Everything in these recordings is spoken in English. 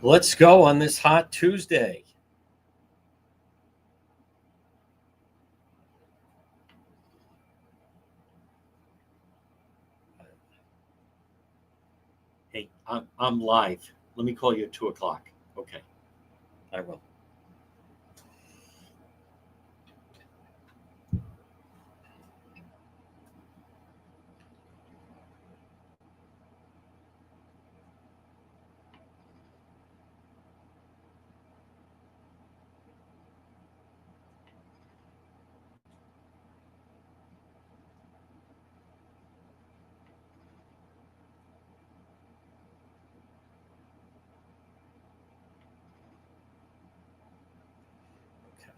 Let's go on this hot Tuesday. Hey, I'm live. Let me call you at 2 o'clock. Okay, I will. Okay.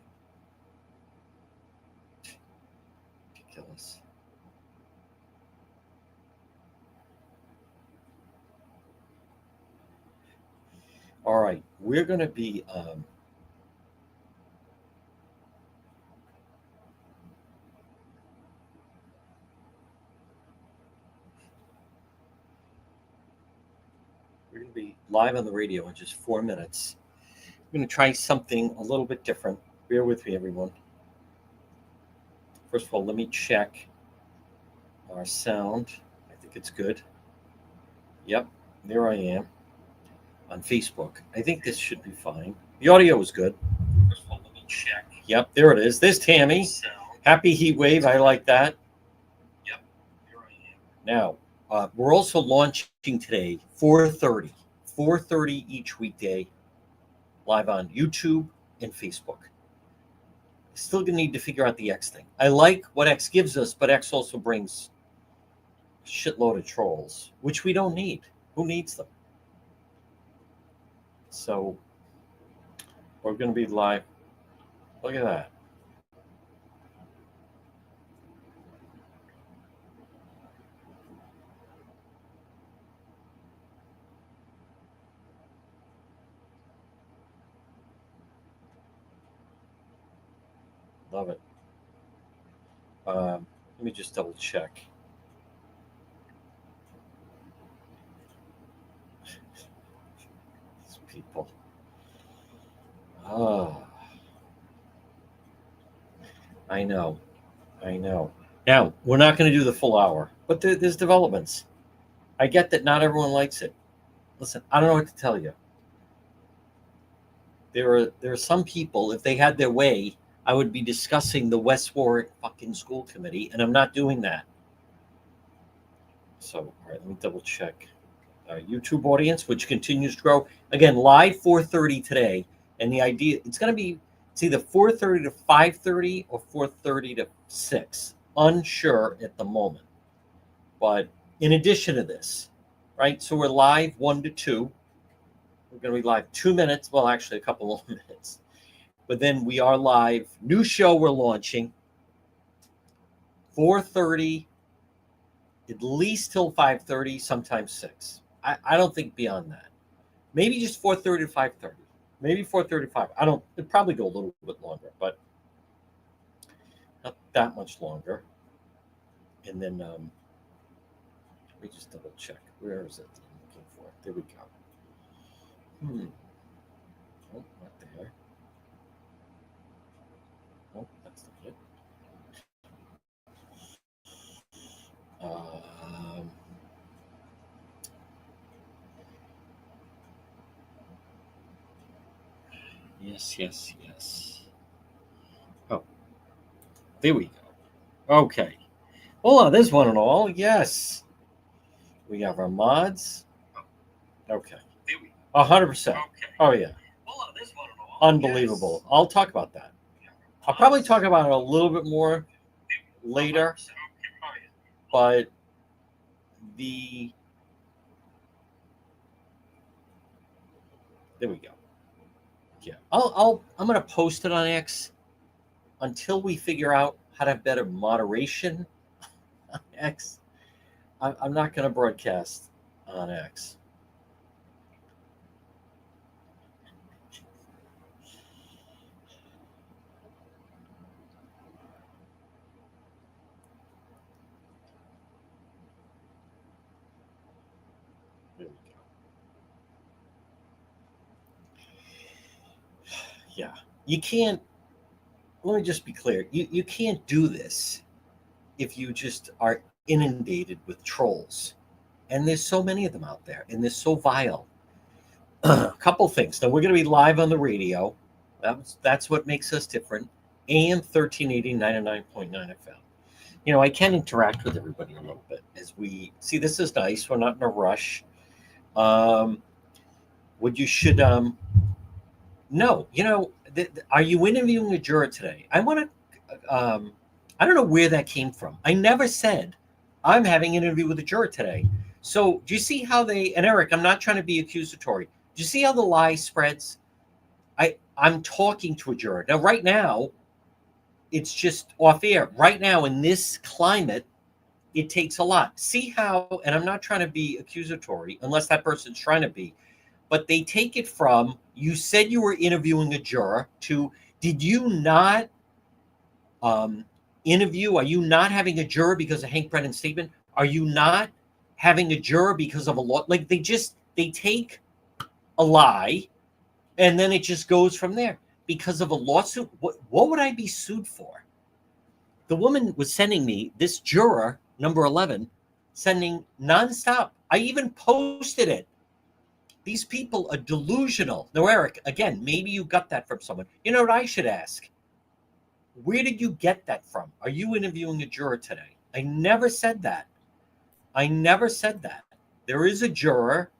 Ridiculous. All right, we're going to be. We're going to be live on the radio in just 4 minutes. We're going to try something a little bit different. Bear with me, everyone. First of all, let me check our sound. I think it's good. Yep, there I am on Facebook. I think this should be fine. The audio is good. First of all, let me check. Yep, there it is. There's Tammy. Happy heat wave. I like that. Yep, there I am. Now, we're also launching today 4:30. 4:30 each weekday, live on YouTube and Facebook. Still gonna need to figure out the X thing. I like what X gives us, but X also brings a shitload of trolls, which we don't need. Who needs them? So we're gonna be live. Look at that. Love it. Let me just double check. These people. Oh, I know. I know. Now, we're not going to do the full hour, but there's developments. I get that not everyone likes it. Listen, I don't know what to tell you. There are some people, if they had their way, I would be discussing the West Warwick fucking school committee, and I'm not doing that. So, all right, let me double check. YouTube audience, which continues to grow. Again, live 4:30 today, and the idea it's going to be it's either 4:30 to 5:30 or 4:30 to 6. Unsure at the moment. But in addition to this, right? So we're live 1 to 2. We're going to be live 2 minutes. Well, actually, a couple of minutes. But then we are live. New show we're launching 4:30, at least till 5:30, sometimes 6. I don't think beyond that. Maybe just 4:30 to 5:30. Maybe 4:35. I don't. It'd probably go a little bit longer, but not that much longer. And then let me just double check. Where is it? I'm looking for it. There we go. Oh, not there. Oh, that's not it. Um, yes. Oh, there we go. Okay. Hold on, there's one and all. Yes. We have our mods. Okay. 100%. Oh, yeah. Unbelievable. I'll talk about that. I'll probably talk about it a little bit more later, but there we go. Yeah. I'm going to post it on X until we figure out how to have better moderation on X. I'm not going to broadcast on X. There we go. Yeah. You can't, let me just be clear. You can't do this if you just are inundated with trolls. And there's so many of them out there, and they're so vile. A couple things. Now, we're going to be live on the radio. That's what makes us different. AM 1380, 99.9 FM. I can interact with everybody a little bit as we see. This is nice. We're not in a rush. Um, what you should no, are you interviewing a juror today? I want to. I don't know where that came from. I never said I'm having an interview with a juror today. So do you see how they? And Eric, I'm not trying to be accusatory. Do you see how the lie spreads? I'm talking to a juror now. Right now, it's just off air. Right now, in this climate, it takes a lot. See how? And I'm not trying to be accusatory, unless that person's trying to be. But they take it from, you said you were interviewing a juror, to, did you not interview? Are you not having a juror because of Hank Brennan's statement? Are you not having a juror because of a law? Like they take a lie and then it just goes from there. Because of a lawsuit, what would I be sued for? The woman was sending me this juror, number 11, sending nonstop. I even posted it. These people are delusional. Now, Eric, again, maybe you got that from someone. You know what I should ask? Where did you get that from? Are you interviewing a juror today? I never said that. I never said that. There is a juror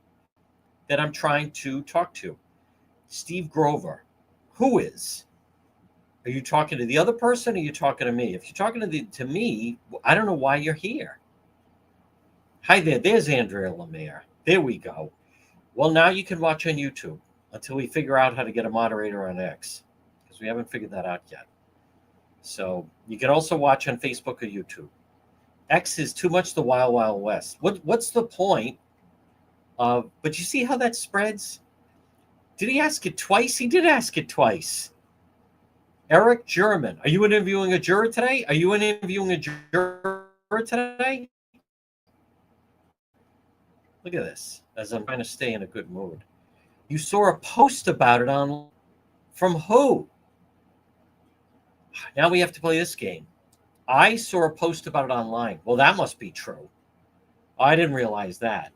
that I'm trying to talk to. Steve Grover. Who is? Are you talking to the other person or are you talking to me? If you're talking to me, I don't know why you're here. Hi there. There's Andrea Lemire. There we go. Well, now you can watch on YouTube until we figure out how to get a moderator on X, because we haven't figured that out yet. So you can also watch on Facebook or YouTube. X is too much the Wild Wild West. What's the point of? But you see how that spreads? Did he ask it twice? He did ask it twice. Eric German, are you interviewing a juror today? Are you interviewing a juror today? Look at this, as I'm trying to stay in a good mood. You saw a post about it on, from who? Now we have to play this game. I saw a post about it online. Well, that must be true. I didn't realize that.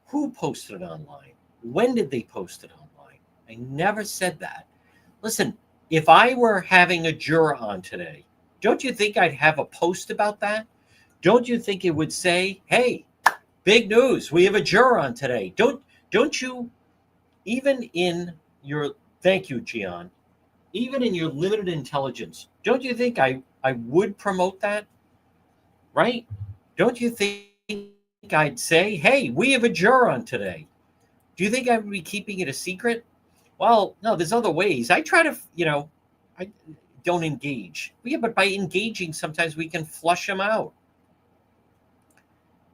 Who posted it online? When did they post it online? I never said that. Listen, if I were having a juror on today, don't you think I'd have a post about that? Don't you think it would say, hey, big news, we have a juror on today? Don't you, even in your, thank you, Gian, even in your limited intelligence, don't you think I would promote that? Right? Don't you think I'd say, hey, we have a juror on today? Do you think I would be keeping it a secret? Well, no, there's other ways. I try to, I don't engage. Yeah, but by engaging, sometimes we can flush them out.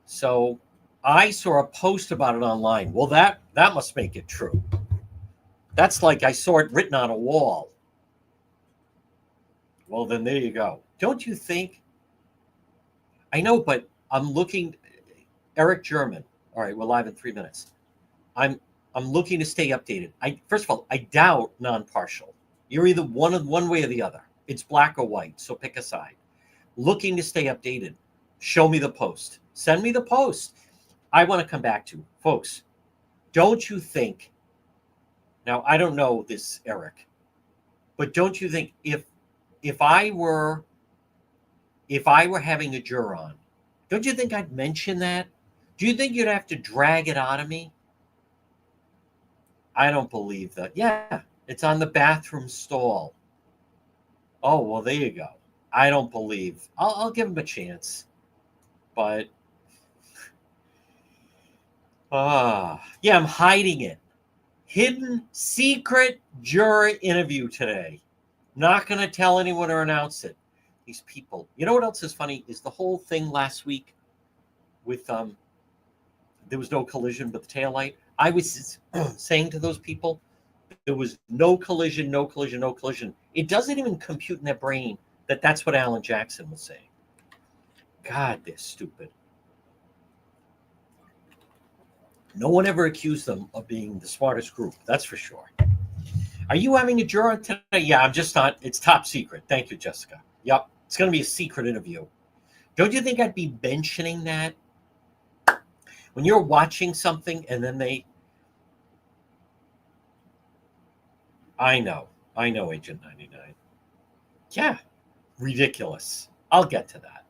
So I saw a post about it online. Well, that must make it true. That's like I saw it written on a wall. Well, then there you go. Don't you think? I know, but I'm looking. Eric German. All right, we're live in 3 minutes. I'm looking to stay updated. First of all, I doubt non-partial. You're either one way or the other. It's black or white, so pick a side. Looking to stay updated. Show me the post. Send me the post. I want to come back to, folks, don't you think, now I don't know this, Eric, but don't you think if I were having a juror on, don't you think I'd mention that? Do you think you'd have to drag it out of me? I don't believe that. Yeah, it's on the bathroom stall. Oh, well, there you go. I don't believe. I'll give him a chance. But, yeah, I'm hiding it. Hidden secret juror interview today. Not going to tell anyone or announce it. These people. You know what else is funny? Is the whole thing last week with, there was no collision but the taillight. I was saying to those people, there was no collision, no collision, no collision. It doesn't even compute in their brain that that's what Alan Jackson was saying. God, they're stupid. No one ever accused them of being the smartest group. That's for sure. Are you having a juror today? Yeah, I'm just not. It's top secret. Thank you, Jessica. Yep, it's going to be a secret interview. Don't you think I'd be mentioning that when you're watching something and then I know, Agent 99. Yeah, ridiculous. I'll get to that.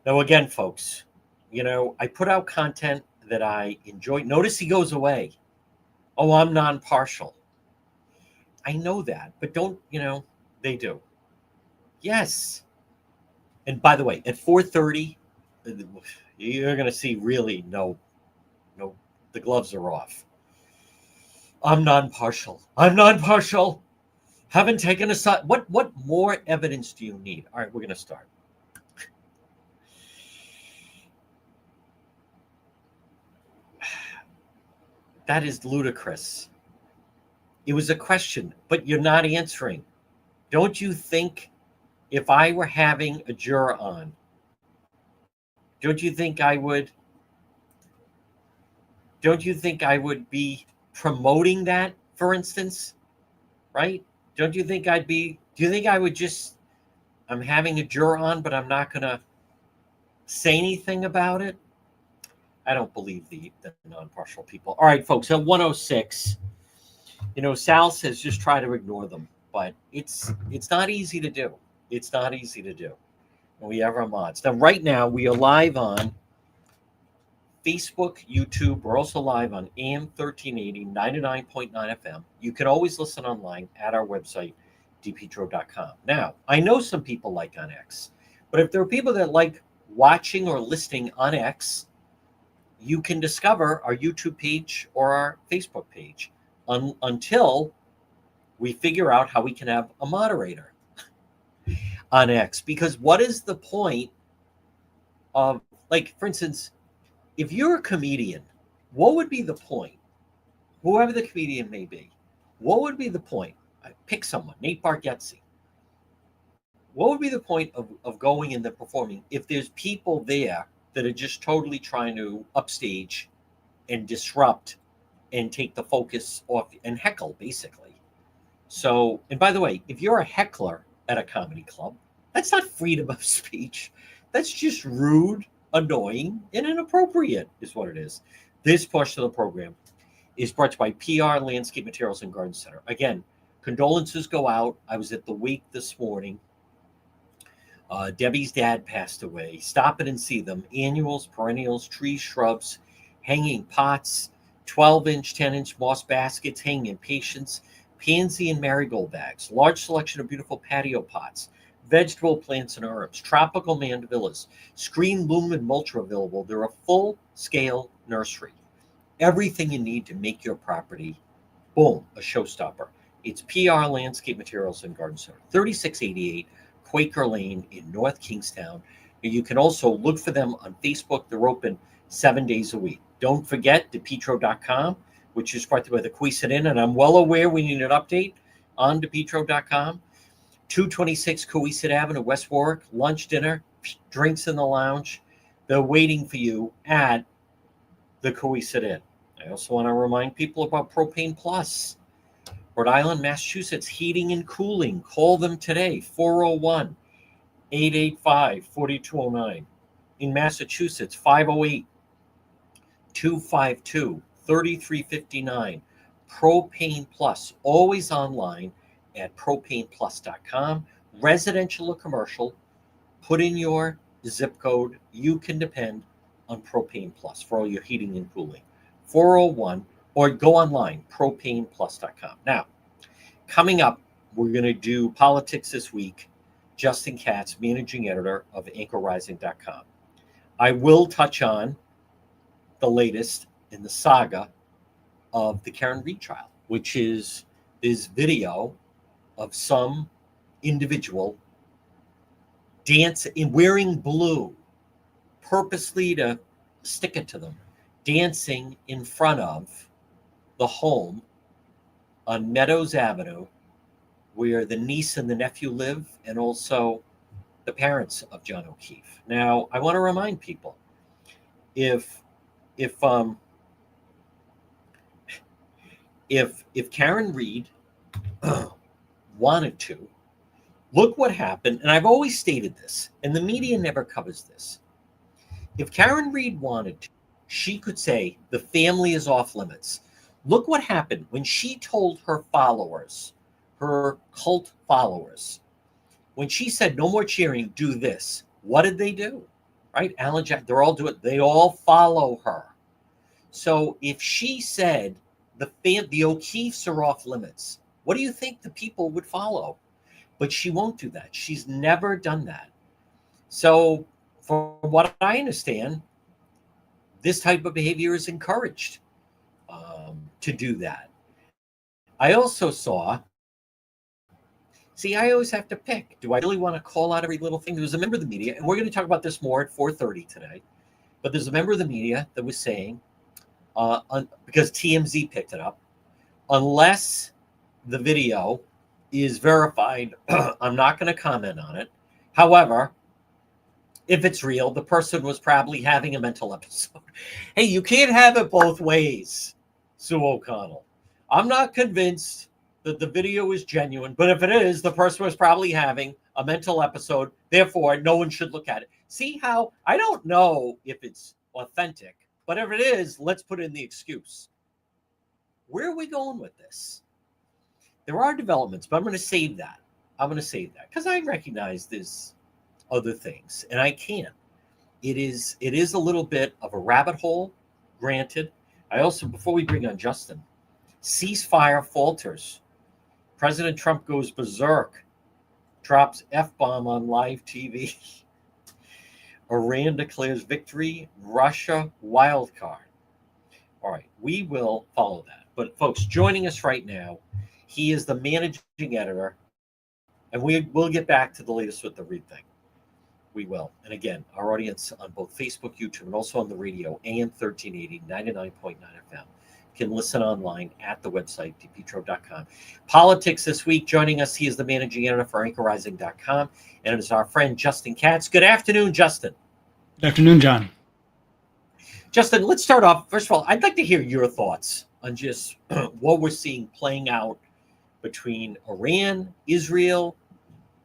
Now, again, folks, I put out content that I enjoy. Notice he goes away. Oh, I'm non-partial. I know that, but don't, they do. Yes. And by the way, at 4:30, you're going to see really no, the gloves are off. I'm non-partial. I'm non-partial. Haven't taken a side. What more evidence do you need? All right, we're going to start. That is ludicrous. It was a question, but you're not answering. Don't you think if I were having a juror on, don't you think I would be promoting that, for instance? Right? Don't you think do you think I would just, I'm having a juror on, but I'm not going to say anything about it? I don't believe the non-partial people. All right, folks, at 106, Sal says just try to ignore them, but it's not easy to do. It's not easy to do. And we have our mods. Now, right now, we are live on Facebook, YouTube. We're also live on AM 1380, 99.9 FM. You can always listen online at our website, dpetro.com. Now, I know some people like on X, but if there are people that like watching or listening on X, you can discover our YouTube page or our Facebook page until we figure out how we can have a moderator on X. Because what is the point of, like, for instance, if you're a comedian, what would be the point? Whoever the comedian may be, what would be the point? Pick someone, Nate Bargatze. What would be the point of going and then performing if there's people there that are just totally trying to upstage and disrupt and take the focus off and heckle, basically? So, and by the way, if you're a heckler at a comedy club, that's not freedom of speech. That's just rude, annoying, and inappropriate, is what it is. This portion of the program is brought to you by PR Landscape Materials and Garden Center. Again, condolences go out. I was at the wake this morning. Debbie's dad passed away. Stop it and see them. Annuals, perennials, trees, shrubs, hanging pots, 12-inch, 10-inch moss baskets, hanging impatiens, pansy and marigold bags, large selection of beautiful patio pots, vegetable plants and herbs, tropical mandavillas, screen loom and mulch are available. They're a full-scale nursery. Everything you need to make your property, boom, a showstopper. It's PR Landscape Materials and Garden Center, 3688 Quaker Lane in North Kingstown. You can also look for them on Facebook. They're open 7 days a week. Don't forget depetro.com, which is part of the Queesit Inn, and I'm well aware we need an update on depetro.com. 226 Queesit Avenue, West Warwick, lunch, dinner, drinks in the lounge. They're waiting for you at the Queesit Inn. I also want to remind people about Propane Plus. Rhode Island, Massachusetts, heating and cooling. Call them today, 401-885-4209. In Massachusetts, 508-252-3359. Propane Plus, always online at propaneplus.com. Residential or commercial, put in your zip code. You can depend on Propane Plus for all your heating and cooling. 401, or go online, propaneplus.com. Now, coming up, we're going to do politics this week. Justin Katz, managing editor of anchorrising.com. I will touch on the latest in the saga of the Karen Reed trial, which is this video of some individual dancing, wearing blue, purposely to stick it to them, dancing in front of the home on Meadows Avenue where the niece and the nephew live, and also the parents of John O'Keefe. Now, I want to remind people, if Karen Reed wanted to, look what happened. And I've always stated this, and the media never covers this. If Karen Reed wanted to, she could say the family is off limits. Look what happened when she told her followers, her cult followers, when she said no more cheering, do this. What did they do? Right? Alan Jack, they're all doing it. They all follow her. So if she said the O'Keeffes are off limits, what do you think the people would follow? But she won't do that. She's never done that. So from what I understand, this type of behavior is encouraged to do that. I also saw, see, I always have to pick. Do I really want to call out every little thing? There was a member of the media, and we're going to talk about this more at 4:30 today, but there's a member of the media that was saying, because TMZ picked it up, unless the video is verified, I'm not going to comment on it. However, if it's real, the person was probably having a mental episode. Hey, you can't have it both ways, Sue O'Connell. I'm not convinced that the video is genuine, but if it is, the person was probably having a mental episode. Therefore, no one should look at it. See how I don't know if it's authentic, but if it is, let's put in the excuse. Where are we going with this? There are developments, but I'm going to save that. Because I recognize there's other things, and I can't. It is a little bit of a rabbit hole, granted. I also, before we bring on Justin, ceasefire falters. President Trump goes berserk, drops F-bomb on live TV. Iran declares victory, Russia wild card. All right, we will follow that. But folks, joining us right now, he is the managing editor, and we will get back to the latest with the Reed thing. We will. And again, our audience on both Facebook, YouTube, and also on the radio, AM 1380, 99.9 FM, can listen online at the website, dpetro.com. Politics this week, joining us, he is the managing editor for anchorrising.com, and it is our friend Justin Katz. Good afternoon, Justin. Good afternoon, John. Justin, let's start off. First of all, I'd like to hear your thoughts on just what we're seeing playing out between Iran, Israel,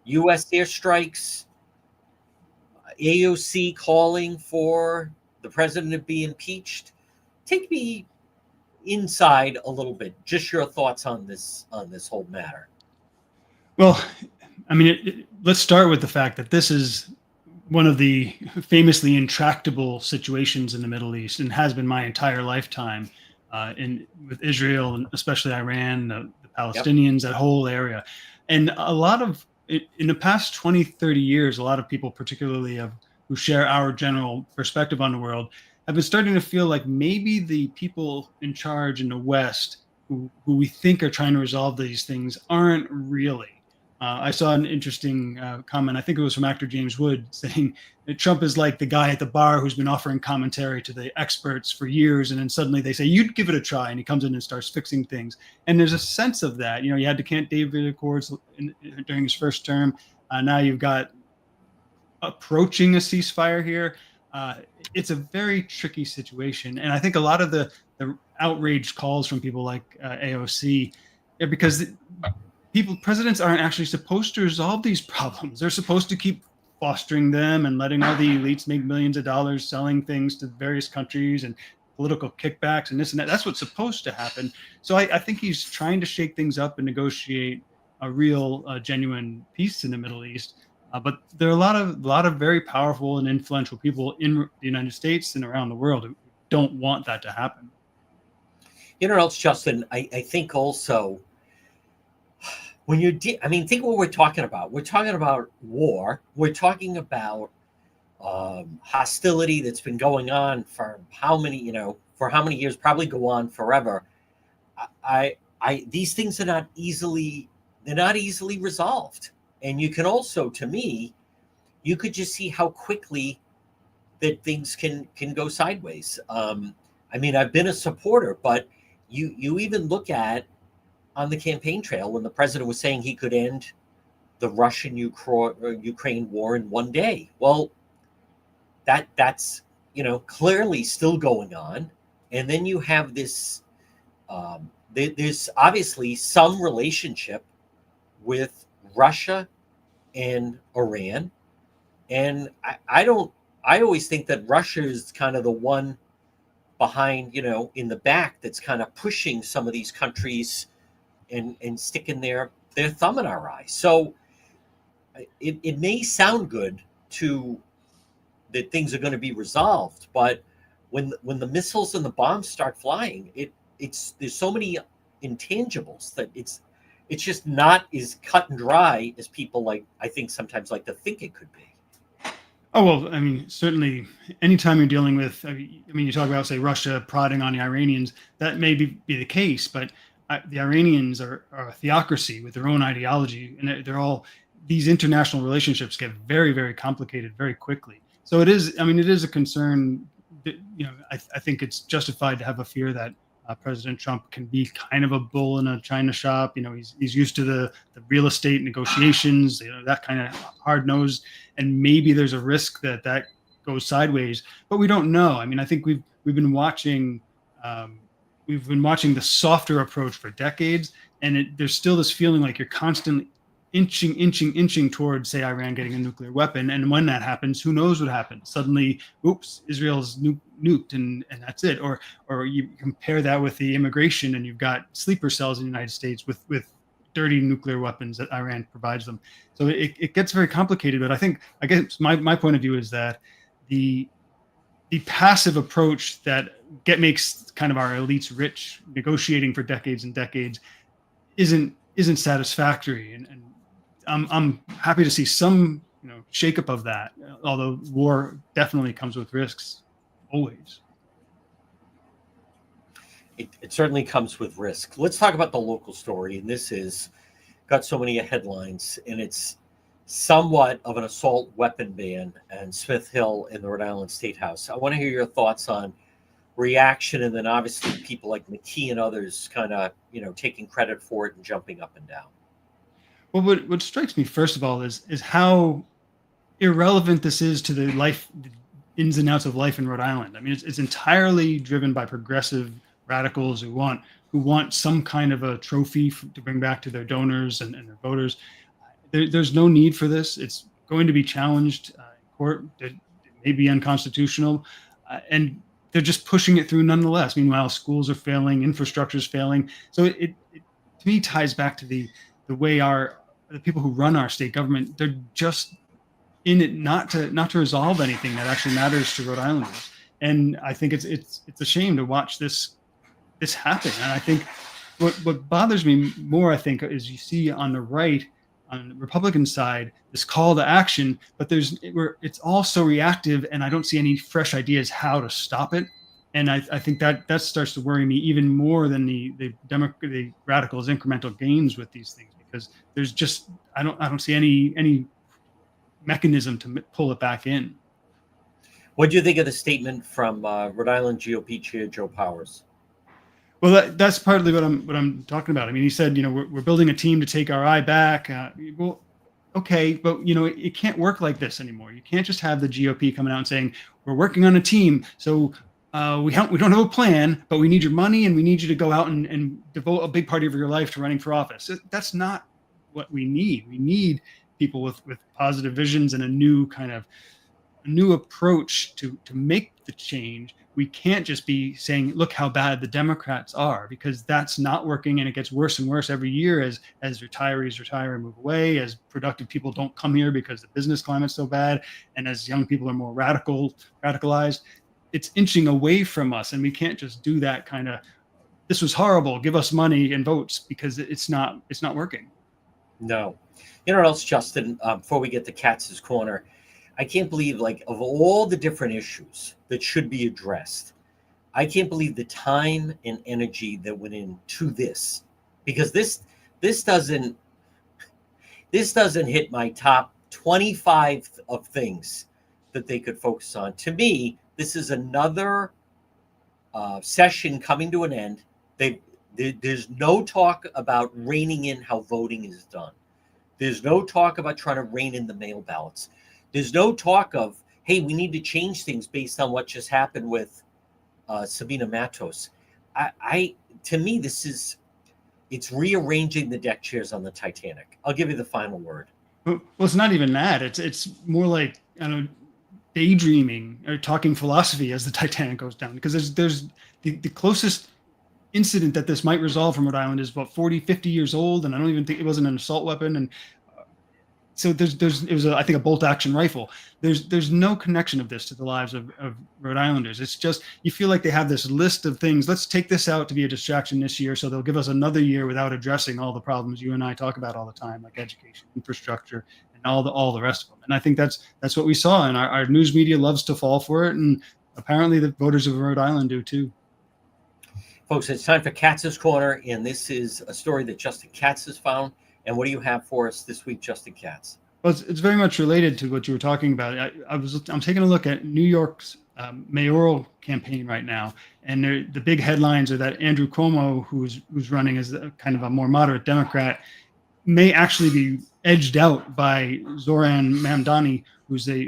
U.S. airstrikes, AOC calling for the president to be impeached. Take me inside a little bit. Just your thoughts on this whole matter. Well, I mean, let's start with the fact that this is one of the famously intractable situations in the Middle East, and has been my entire lifetime, with Israel and especially Iran, the Palestinians, that whole area. And a lot of, in the past 20, 30 years, a lot of people, particularly who share our general perspective on the world, have been starting to feel like maybe the people in charge in the West who we think are trying to resolve these things aren't really. I saw an interesting comment, I think it was from actor James Wood, saying that Trump is like the guy at the bar who's been offering commentary to the experts for years, and then suddenly they say, you'd give it a try, and he comes in and starts fixing things. And there's a sense of that. You know, you had the Camp David Accords during his first term. Now you've got approaching a ceasefire here. It's a very tricky situation. And I think a lot of the outraged calls from people like AOC, because presidents aren't actually supposed to resolve these problems. They're supposed to keep fostering them and letting all the elites make millions of dollars selling things to various countries and political kickbacks and this and that. That's what's supposed to happen. So I think he's trying to shake things up and negotiate a real, genuine peace in the Middle East. But there are a lot of very powerful and influential people in the United States and around the world who don't want that to happen. You know what else, Justin? I think also, when think what we're talking about. We're talking about war. We're talking about hostility that's been going on for how many years, probably go on forever. These things are not easily resolved. And you can also, to me, you could just see how quickly that things can go sideways. I've been a supporter, but you even look at on the campaign trail when the president was saying he could end the Russian-Ukraine war in one day. Well, that's clearly still going on. And then you have this there's obviously some relationship with Russia and Iran. And I don't, I always think that Russia is kind of the one behind, in the back that's kind of pushing some of these countries and sticking their thumb in our eye. So it may sound good to that things are going to be resolved, but when the missiles and the bombs start flying, it's there's so many intangibles that it's just not as cut and dry as people I think sometimes like to think it could be. Oh, well, I mean, certainly anytime you're dealing with, I mean, you talk about, say, Russia prodding on the Iranians, that may be the case, but the Iranians are a theocracy with their own ideology, and they're all, these international relationships get very, very complicated very quickly. So it is, I mean, it is a concern that, I think it's justified to have a fear that President Trump can be kind of a bull in a china shop. He's used to the real estate negotiations, that kind of hard nosed, and maybe there's a risk that goes sideways, but we don't know. I mean, I think we've been watching the softer approach for decades, and there's still this feeling like you're constantly inching towards, say, Iran getting a nuclear weapon. And when that happens, who knows what happens? Suddenly, oops, Israel's nuked, and that's it. Or you compare that with the immigration, and you've got sleeper cells in the United States with dirty nuclear weapons that Iran provides them. So it gets very complicated. But I guess my point of view is that the passive approach that makes kind of our elites rich, negotiating for decades and decades, isn't satisfactory. And I'm happy to see some shakeup of that, although war definitely comes with risks always. It certainly comes with risk. Let's talk about the local story, and this is got so many headlines, and it's somewhat of an assault weapon ban in Smith Hill in the Rhode Island State House. I want to hear your thoughts on reaction, and then obviously people like McKee and others kind of taking credit for it and jumping up and down. Well, what strikes me first of all is how irrelevant this is to the ins and outs of life in Rhode Island. I mean, it's entirely driven by progressive radicals who want some kind of a trophy to bring back to their donors and their voters. There's no need for this. It's going to be challenged in court. It may be unconstitutional, and they're just pushing it through nonetheless. Meanwhile, schools are failing, infrastructure is failing. So it to me ties back to the way the people who run our state government, they're just in it not to resolve anything that actually matters to Rhode Islanders. And I think it's a shame to watch this happen. And I think what bothers me more, I think, is you see on the right, on the Republican side, this call to action, but it's all so reactive, and I don't see any fresh ideas how to stop it. And I think that starts to worry me even more than the radicals' incremental gains with these things, because there's just I don't see any mechanism to pull it back in. What do you think of the statement from Rhode Island GOP Chair Joe Powers? Well, that's partly what I'm talking about. I mean, he said, we're building a team to take our eye back. Well, okay, but it can't work like this anymore. You can't just have the GOP coming out and saying we're working on a team, so we don't have a plan, but we need your money and we need you to go out and devote a big part of your life to running for office. That's not what we need. We need people with positive visions and a new approach to make the change. We can't just be saying, look how bad the Democrats are, because that's not working, and it gets worse and worse every year as retirees retire and move away, as productive people don't come here because the business climate's so bad, and as young people are more radicalized. It's inching away from us, and we can't just do that kind of, this was horrible, give us money and votes, because it's not working. No. You know what else, Justin, before we get to Katz's Corner, I can't believe, of all the different issues that should be addressed, I can't believe the time and energy that went into this, because this doesn't hit my top 25 of things that they could focus on. To me, this is another session coming to an end. There's no talk about reining in how voting is done. There's no talk about trying to rein in the mail ballots. There's no talk of, hey, we need to change things based on what just happened with Sabina Matos. to me, it's rearranging the deck chairs on the Titanic. I'll give you the final word. Well, it's not even that. It's more like, I don't know, daydreaming or talking philosophy as the Titanic goes down, because there's the closest incident that this might resolve from Rhode Island is about 40, 50 years old, and I don't even think it wasn't an assault weapon. And so it was I think a bolt action rifle. There's no connection of this to the lives of Rhode Islanders. It's just, you feel like they have this list of things. Let's take this out to be a distraction this year, so they'll give us another year without addressing all the problems you and I talk about all the time, like education, infrastructure, and all the rest of them. And I think that's what we saw, and our news media loves to fall for it, and apparently the voters of Rhode Island do too. Folks, it's time for Katz's Corner, and this is a story that Justin Katz has found. And what do you have for us this week, Justin Katz? Well, it's very much related to what you were talking about. I'm taking a look at New York's mayoral campaign right now, and the big headlines are that Andrew Cuomo, who's running as kind of a more moderate Democrat, may actually be edged out by Zoran Mamdani,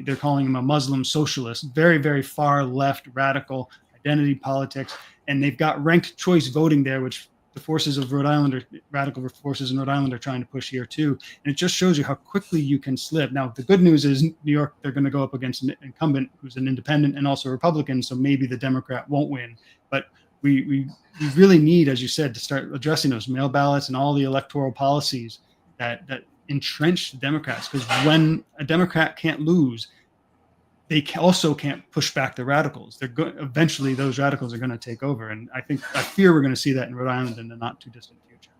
they're calling him a Muslim socialist, very, very far left, radical identity politics. And they've got ranked choice voting there, which the forces of Rhode Island, radical forces in Rhode Island, are trying to push here too. And it just shows you how quickly you can slip. Now, the good news is New York, they're going to go up against an incumbent who's an independent and also a Republican, so maybe the Democrat won't win. But we really need, as you said, to start addressing those mail ballots and all the electoral policies that entrench the Democrats. Because when a Democrat can't lose, they also can't push back the radicals. Eventually those radicals are going to take over. And I fear we're going to see that in Rhode Island in the not too distant future.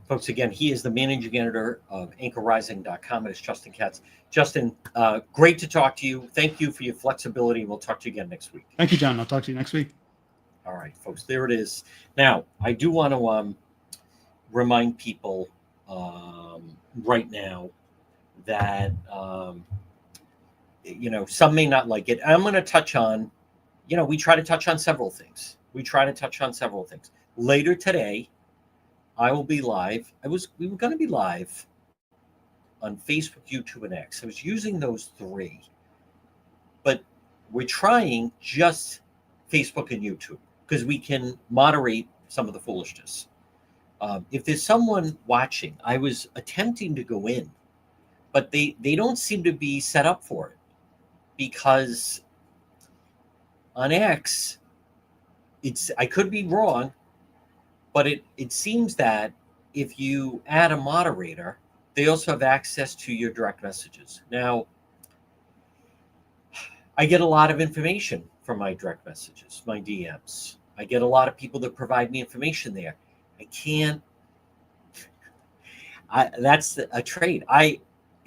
Folks, again, he is the managing editor of anchorrising.com. It's Justin Katz. Justin, great to talk to you. Thank you for your flexibility. We'll talk to you again next week. Thank you, John. I'll talk to you next week. All right, folks, there it is. Now, I do want to remind people right now that some may not like it. I'm going to touch on, we try to touch on several things. Later today, I will be live. We were going to be live on Facebook, YouTube, and X. I was using those three, but we're trying just Facebook and YouTube because we can moderate some of the foolishness. If there's someone watching, I was attempting to go in, but they don't seem to be set up for it. Because on X, I could be wrong, but it seems that if you add a moderator, they also have access to your direct messages. Now, I get a lot of information from my direct messages, my DMs. I get a lot of people that provide me information there. That's a trade.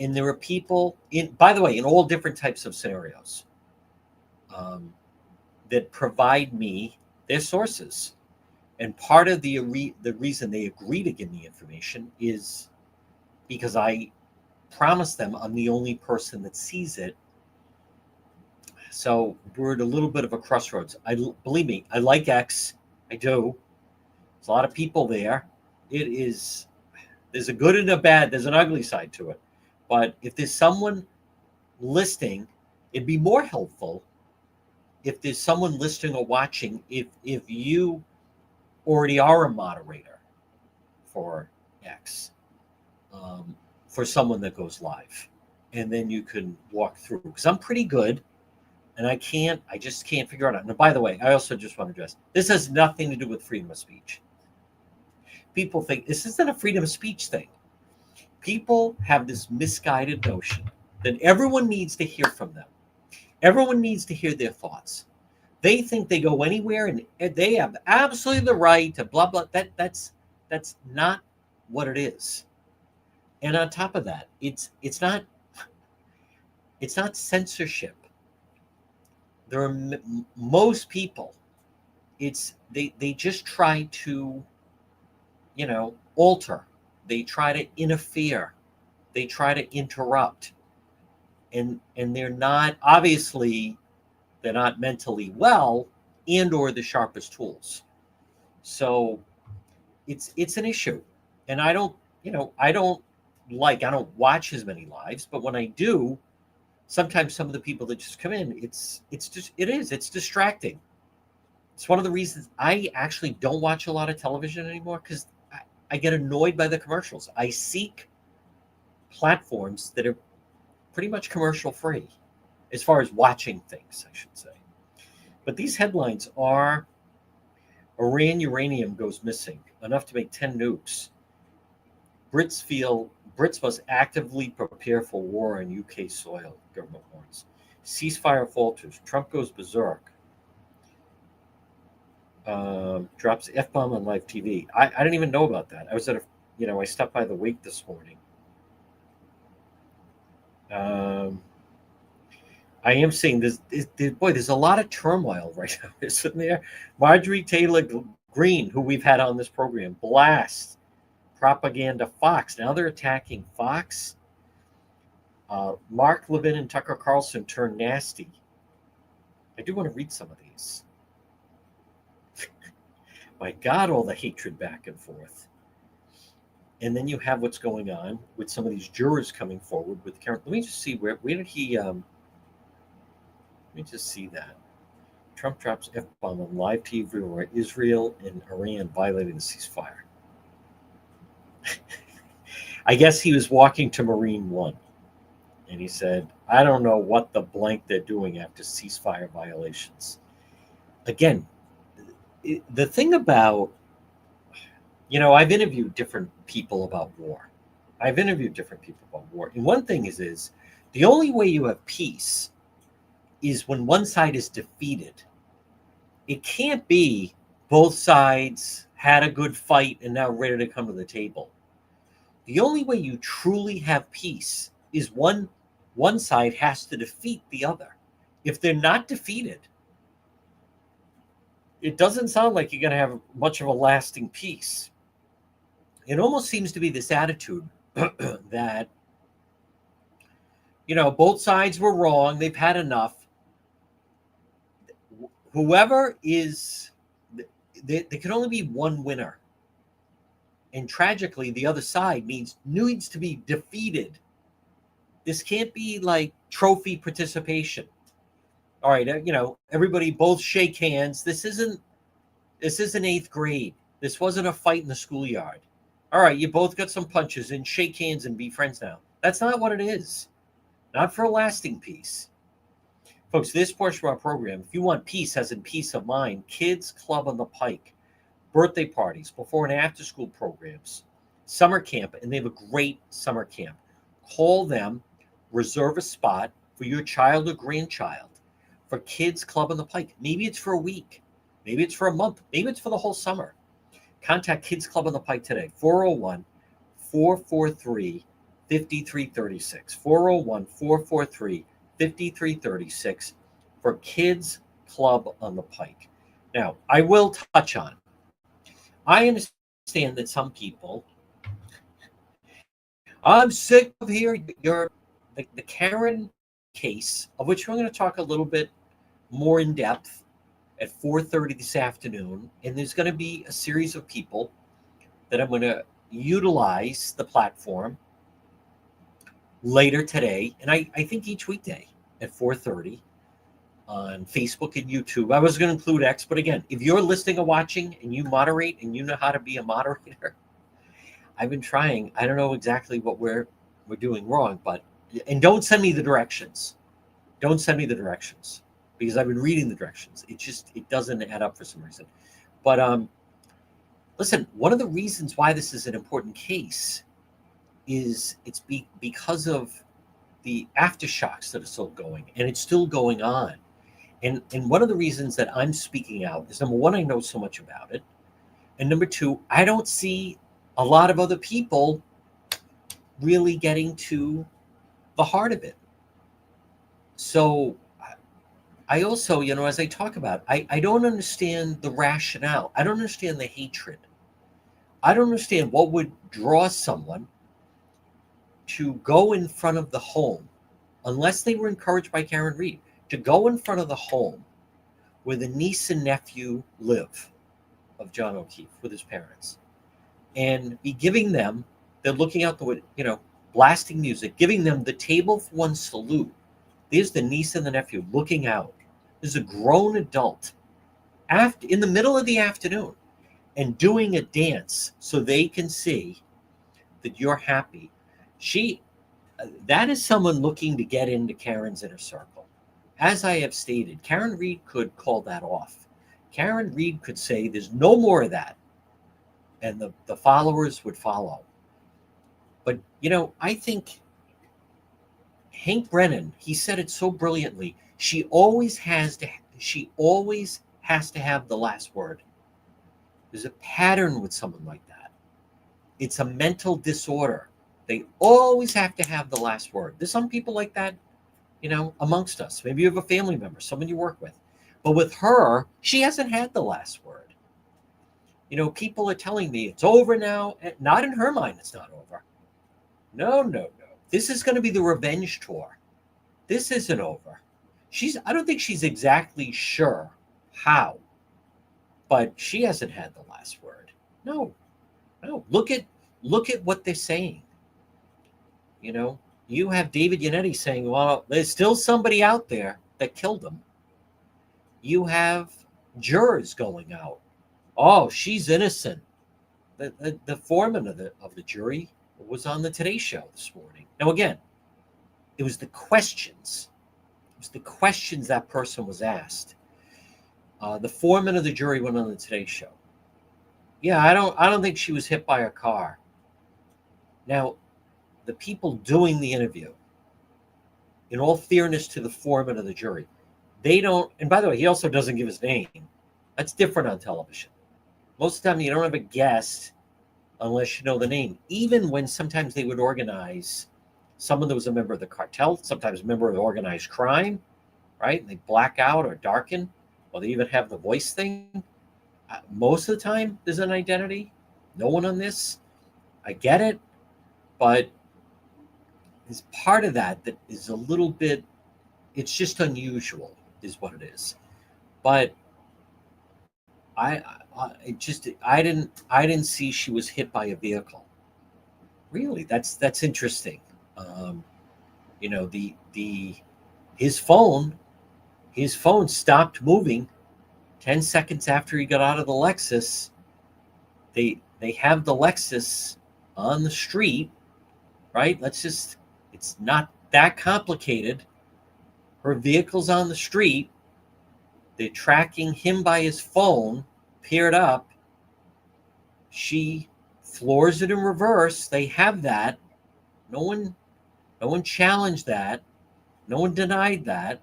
And there are people by the way, in all different types of scenarios that provide me their sources. And part of the reason they agree to give me information is because I promise them I'm the only person that sees it. So we're at a little bit of a crossroads. Believe me, I like X. I do. There's a lot of people there. There's a good and a bad. There's an ugly side to it. But if there's someone listening, it'd be more helpful if there's someone listening or watching, if you already are a moderator for X, for someone that goes live. And then you can walk through. Because I'm pretty good, and I just can't figure it out. Now, by the way, I also just want to address, this has nothing to do with freedom of speech. People think this isn't a freedom of speech thing. People have this misguided notion that everyone needs to hear from them. Everyone needs to hear their thoughts. They think they go anywhere and they have absolutely the right to blah, blah. That's not what it is. And on top of that, it's not censorship. There are most people, they just try to, alter. They try to interfere. They try to interrupt. And they're not mentally well and or the sharpest tools. So it's an issue. And I don't watch as many lives, but when I do, sometimes some of the people that just come in, it's distracting. It's one of the reasons I actually don't watch a lot of television anymore, because I get annoyed by the commercials. I seek platforms that are pretty much commercial free, as far as watching things, I should say. But these headlines are: Iran uranium goes missing, enough to make 10 nukes. Brits must actively prepare for war on UK soil, government warns. Ceasefire falters. Trump goes berserk. Drops F-bomb on live TV. I didn't even know about that. I was at I stopped by the wake this morning. I am seeing this. Boy, there's a lot of turmoil right now, isn't there? Marjorie Taylor Greene, who we've had on this program, blast propaganda Fox. Now they're attacking Fox. Mark Levin and Tucker Carlson turn nasty. I do want to read some of these. My God, all the hatred back and forth. And then you have what's going on with some of these jurors coming forward with Karen. Let me just see where did he let me just see that. Trump drops F-bomb on live TV where Israel and Iran violating the ceasefire. I guess he was walking to Marine One, and he said, I don't know what the blank they're doing after ceasefire violations. Again, the thing about, I've interviewed different people about war. And one thing is the only way you have peace is when one side is defeated. It can't be both sides had a good fight and now ready to come to the table. The only way you truly have peace is one side has to defeat the other. If they're not defeated, it doesn't sound like you're going to have much of a lasting peace. It almost seems to be this attitude that, both sides were wrong. They've had enough. Whoever is, there can only be one winner. And tragically, the other side needs to be defeated. This can't be like trophy participation. All right, everybody both shake hands. This isn't 8th grade. This wasn't a fight in the schoolyard. All right, you both got some punches and shake hands and be friends now. That's not what it is. Not for a lasting peace. Folks, this portion of our program, if you want peace as in peace of mind, Kids Club on the Pike, birthday parties, before and after school programs, summer camp, and they have a great summer camp. Call them, reserve a spot for your child or grandchild for Kids Club on the Pike. Maybe it's for a week. Maybe it's for a month. Maybe it's for the whole summer. Contact Kids Club on the Pike today, 401-443-5336. 401-443-5336 for Kids Club on the Pike. Now, I will touch on, I understand that some people, I'm sick of hearing the Karen case, of which we're going to talk a little bit more in depth at 4:30 this afternoon. And there's going to be a series of people that I'm going to utilize the platform later today. And I think each weekday at 4:30 on Facebook and YouTube. I was going to include X, but again, if you're listening or watching and you moderate and you know how to be a moderator, I've been trying. I don't know exactly what we're doing wrong, and don't send me the directions. Don't send me the directions because I've been reading the directions. It doesn't add up for some reason. But listen, one of the reasons why this is an important case is because of the aftershocks that are still going, and it's still going on. And one of the reasons that I'm speaking out is, number one, I know so much about it. And number two, I don't see a lot of other people really getting to the heart of it. So I also, as I talk about, I don't understand the rationale. I don't understand the hatred. I don't understand what would draw someone to go in front of the home, unless they were encouraged by Karen Reed, to go in front of the home where the niece and nephew live of John O'Keefe with his parents, and be giving them, they're looking out the window, blasting music, giving them the table for one salute. There's the niece and the nephew looking out. There's a grown adult in the middle of the afternoon and doing a dance so they can see that you're happy. That is someone looking to get into Karen's inner circle. As I have stated, Karen Reed could call that off. Karen Reed could say there's no more of that, and the followers would follow. But, I think Hank Brennan, he said it so brilliantly. She always has to have the last word. There's a pattern with someone like that. It's a mental disorder. They always have to have the last word. There's some people like that, amongst us. Maybe you have a family member, someone you work with. But with her, she hasn't had the last word. People are telling me it's over now. Not in her mind, it's not over. No. This is going to be the revenge tour. This isn't over. I don't think she's exactly sure how, but she hasn't had the last word. No. Look at what they're saying. You have David Yannetti saying, well, there's still somebody out there that killed him. You have jurors going out. Oh, she's innocent. The foreman of the jury was on the Today Show this morning. Now, again, it was the questions. It was the questions that person was asked. The foreman of the jury went on the Today Show. Yeah, I don't think she was hit by a car. Now, the people doing the interview, in all fairness to the foreman of the jury, they don't, and by the way, he also doesn't give his name. That's different on television. Most of the time, you don't have a guest unless you know the name. Even when sometimes they would organize someone that was a member of the cartel, sometimes a member of organized crime, right? And they black out or darken, or they even have the voice thing. Most of the time, there's an identity. No one on this. I get it, but there's part of that is a little bit, it's just unusual, is what it is. But I didn't see she was hit by a vehicle. Really, that's interesting. His phone stopped moving 10 seconds after he got out of the Lexus. They have the Lexus on the street, right? It's not that complicated. Her vehicle's on the street. They're tracking him by his phone, paired up. She floors it in reverse. They have that. No one challenged that. No one denied that.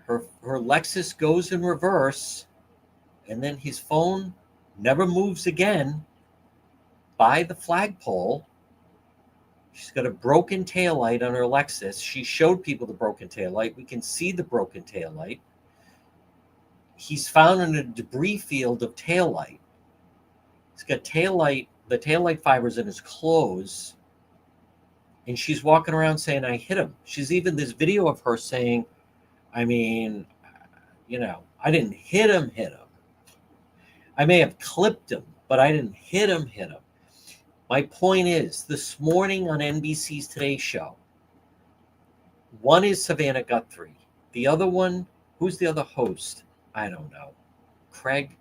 Her Lexus goes in reverse, and then his phone never moves again by the flagpole. She's got a broken taillight on her Lexus. She showed people the broken taillight. We can see the broken taillight. He's found in a debris field of taillight. He's got the taillight fibers in his clothes. And she's walking around saying, I hit him. There's video of her saying, I didn't hit him. I may have clipped him, but I didn't hit him. My point is, this morning on NBC's Today Show, one is Savannah Guthrie. The other one, who's the other host? I don't know. Craig?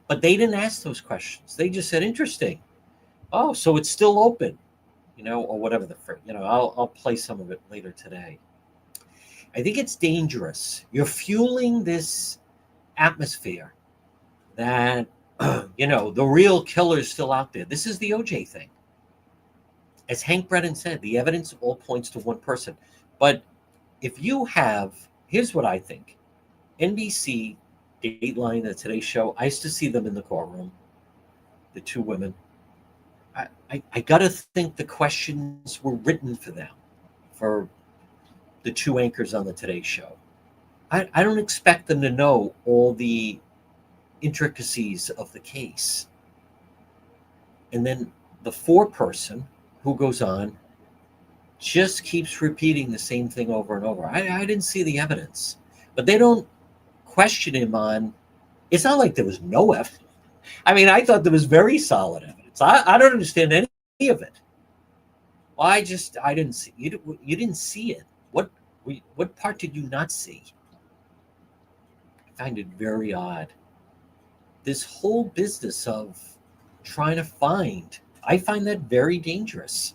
But they didn't ask those questions. They just said, interesting. Oh, so it's still open, or whatever I'll play some of it later today. I think it's dangerous. You're fueling this atmosphere that the real killer is still out there. This is the OJ thing. As Hank Brennan said, the evidence all points to one person. But if you have, here's what I think. NBC, Dateline, the Today Show, I used to see them in the courtroom, the two women. I got to think the questions were written for them, for the two anchors on the Today Show. I don't expect them to know all the intricacies of the case. And then the foreperson who goes on just keeps repeating the same thing over and over. I didn't see the evidence, but they don't question him on, it's not like there was no evidence. I thought there was very solid evidence. I don't understand any of it. Well, I didn't see, you didn't see it. What part did you not see? I find it very odd. This whole business of trying to find, I find that very dangerous.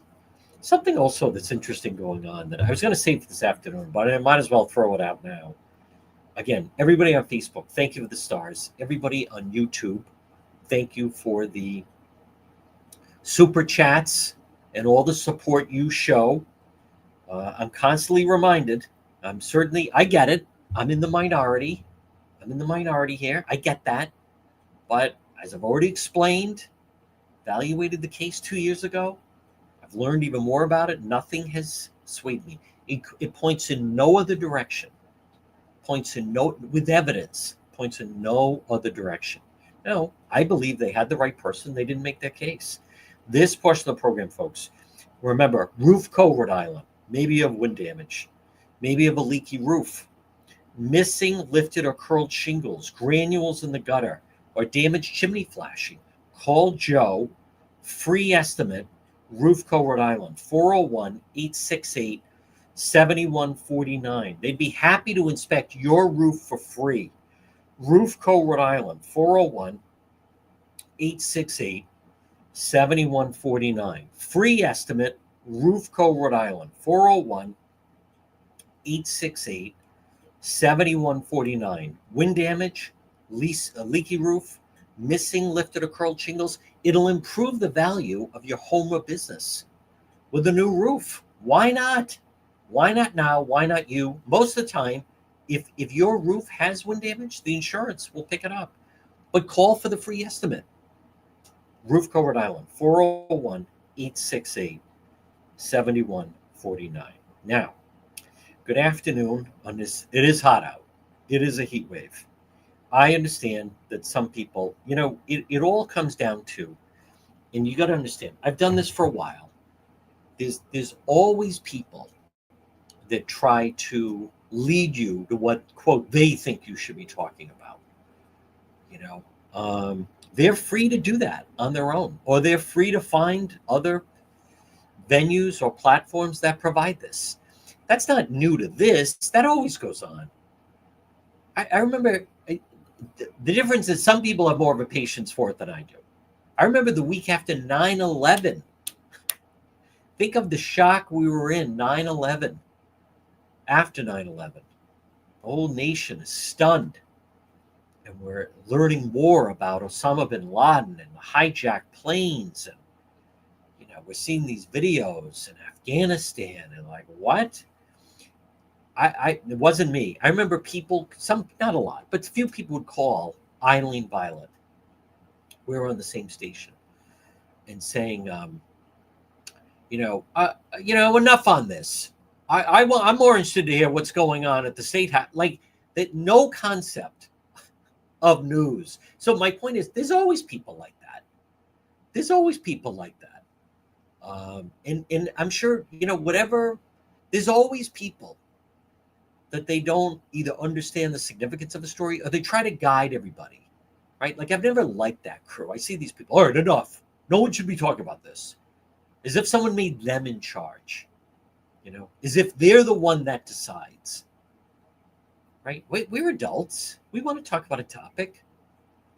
Something also that's interesting going on that I was going to save for this afternoon, but I might as well throw it out now. Again, everybody on Facebook, thank you for the stars. Everybody on YouTube, thank you for the super chats and all the support you show. I'm constantly reminded. I get it. I'm in the minority. I'm in the minority here. I get that. But as I've already explained, evaluated the case 2 years ago, I've learned even more about it. Nothing has swayed me. It points in no other direction. Points in no, with evidence, points in no other direction. No, I believe they had the right person. They didn't make their case. This portion of the program, folks, remember, Roof Co. Rhode Island, maybe of wind damage, maybe of a leaky roof, missing lifted or curled shingles, granules in the gutter, or damaged chimney flashing. Call Joe, free estimate, Roof Co. Rhode Island, 401-868-7149. They'd be happy to inspect your roof for free. Roof Co. Rhode Island, 401-868-7149. Free estimate, Roof Co. Rhode Island, 401-868-7149. Wind damage, a leaky roof, missing lifted or curled shingles. It'll improve the value of your home or business with a new roof. Why not? Why not now? Why not you? Most of the time, if your roof has wind damage, the insurance will pick it up. But call for the free estimate. Roof Co. Rhode Island, 401-868-7149. Now, good afternoon on this. It is hot out. It is a heat wave. I understand that some people, it all comes down to, and you got to understand, I've done this for a while. There's always people that try to lead you to what, quote, they think you should be talking about. They're free to do that on their own, or they're free to find other venues or platforms that provide this. That's not new to this. That always goes on. I remember the difference is some people have more of a patience for it than I do. I remember the week after 9/11. Think of the shock we were in, 9/11. After 9/11, the whole nation is stunned. And we're learning more about Osama bin Laden and the hijacked planes. And, we're seeing these videos in Afghanistan and like, what? It wasn't me. I remember people, not a lot, but a few people would call Eileen Violet. We were on the same station and saying, enough on this. I'm more interested to hear what's going on at the state house. Like that, no concept of news. So my point is, there's always people like that. There's always people like that. And I'm sure, whatever, there's always people that they don't either understand the significance of a story or they try to guide everybody, right? Like I've never liked that crew. I see these people, all right, enough. No one should be talking about this. As if someone made them in charge, as if they're the one that decides, right? We're adults. We want to talk about a topic.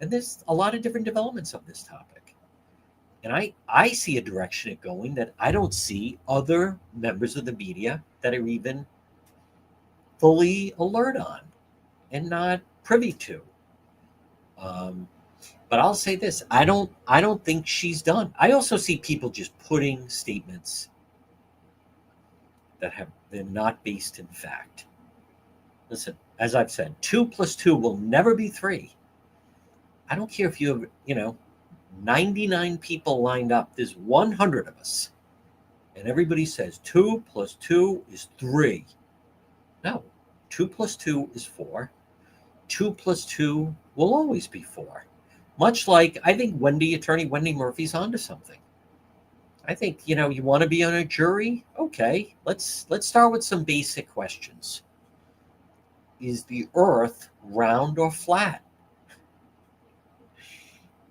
And there's a lot of different developments of this topic. And I see a direction it going that I don't see other members of the media that are even fully alert on and not privy to. But I'll say this: I don't think she's done. I also see people just putting statements that they're not based in fact. Listen, as I've said, 2 + 2 will never be 3. I don't care if you have 99 people lined up. There's 100 of us, and everybody says 2 + 2 is 3. No, 2 + 2 is 4. 2 + 2 will always be 4. Much like I think Attorney Wendy Murphy's onto something. I think, you want to be on a jury? Okay, let's start with some basic questions. Is the earth round or flat?